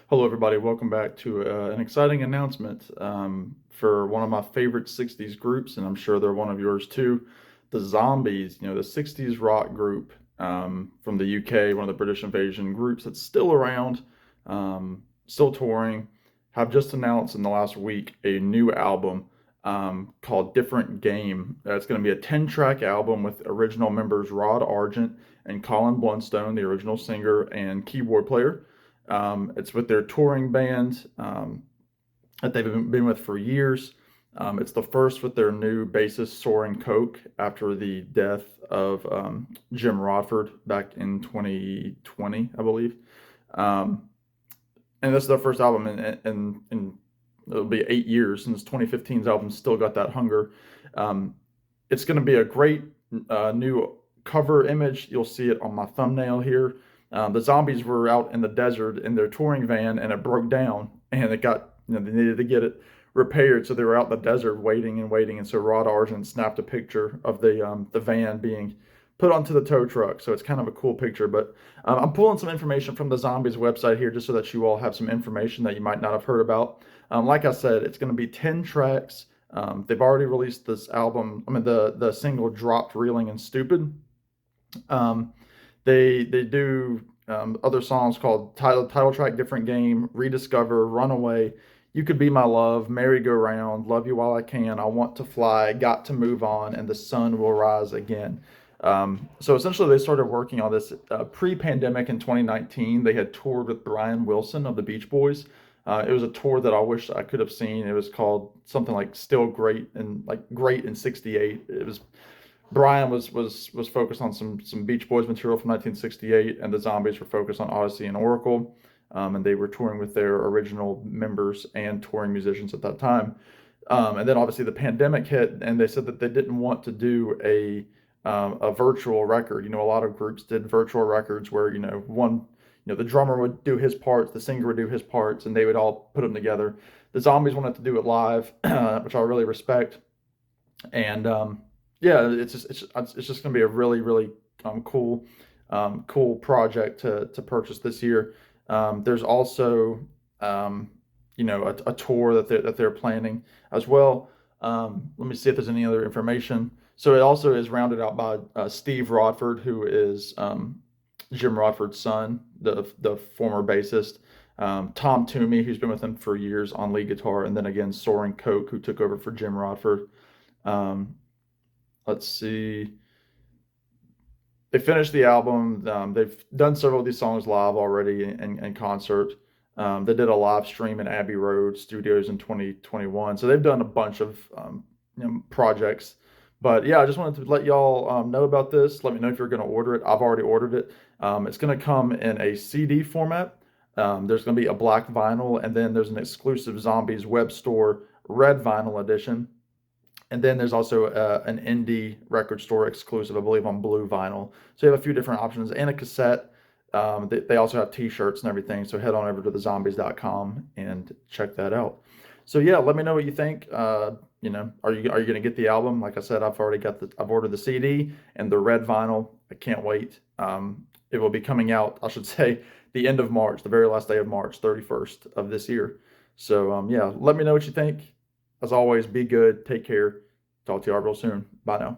Hello, everybody. Welcome back to an exciting announcement for one of my favorite 60s groups, and I'm sure they're one of yours too. The Zombies, the 60s rock group from the UK, one of the British Invasion groups that's still around, still touring, have just announced in the last week a new album called Different Game. It's going to be a 10-track album with original members Rod Argent and Colin Blunstone, the original singer and keyboard player. It's with their touring band that they've been with for years. It's the first with their new bassist Soren Koch after the death of Jim Rodford back in 2020, I believe. Um, and this is their first album in it'll be 8 years since 2015's album. Still got that hunger. Um, it's going to be a great new cover image. You'll see it on my thumbnail here. The Zombies were out in the desert in their touring van, and it broke down, and it got they needed to get it repaired, so they were out in the desert waiting and waiting, and so Rod Argent snapped a picture of the van being put onto the tow truck. So it's kind of a cool picture. But I'm pulling some information from the Zombies website here just so that you all have some information that you might not have heard about. Like I said, it's going to be 10 tracks. They've already released this album. I mean, the single dropped, Reeling and Stupid. Um, they do other songs called title track, Different Game, Rediscover, Runaway, You Could Be My Love, Merry Go Round, Love You While I Can, I Want to Fly, Got to Move On, and The Sun Will Rise Again. So essentially, they started working on this pre-pandemic in 2019. They had toured with Brian Wilson of the Beach Boys. It was a tour that I wish I could have seen. It was called something like Still Great and like Great in '68. It was Brian was focused on some Beach Boys material from 1968, and the Zombies were focused on Odyssey and Oracle, and they were touring with their original members and touring musicians at that time. And then obviously the pandemic hit, and they said that they didn't want to do a virtual record. A lot of groups did virtual records where the drummer would do his parts, the singer would do his parts, and they would all put them together. The Zombies wanted to do it live, which I really respect, and yeah, it's just going to be a really cool project to purchase this year. There's also a tour that they're planning as well. Let me see if there's any other information. So it also is rounded out by Steve Rodford, who is Jim Rodford's son, the former bassist. Tom Toomey, who's been with him for years on lead guitar, and then again Soren Koch, who took over for Jim Rodford. Um, let's see. They finished the album. They've done several of these songs live already in concert. They did a live stream in Abbey Road Studios in 2021. So they've done a bunch of projects. But yeah, I just wanted to let y'all know about this. Let me know if you're going to order it. I've already ordered it. It's going to come in a CD format. There's going to be a black vinyl, and then there's an exclusive Zombies web store red vinyl edition. And then there's also an indie record store exclusive, I believe, on blue vinyl. So you have a few different options and a cassette. They also have t-shirts and everything. So head on over to thezombies.com and check that out. So yeah, let me know what you think. Are you going to get the album? Like I said, I've ordered the CD and the red vinyl. I can't wait. It will be coming out, I should say, the end of March, the very last day of March, 31st of this year. So yeah, let me know what you think. As always, be good, take care. Talk to you all real soon. Bye now.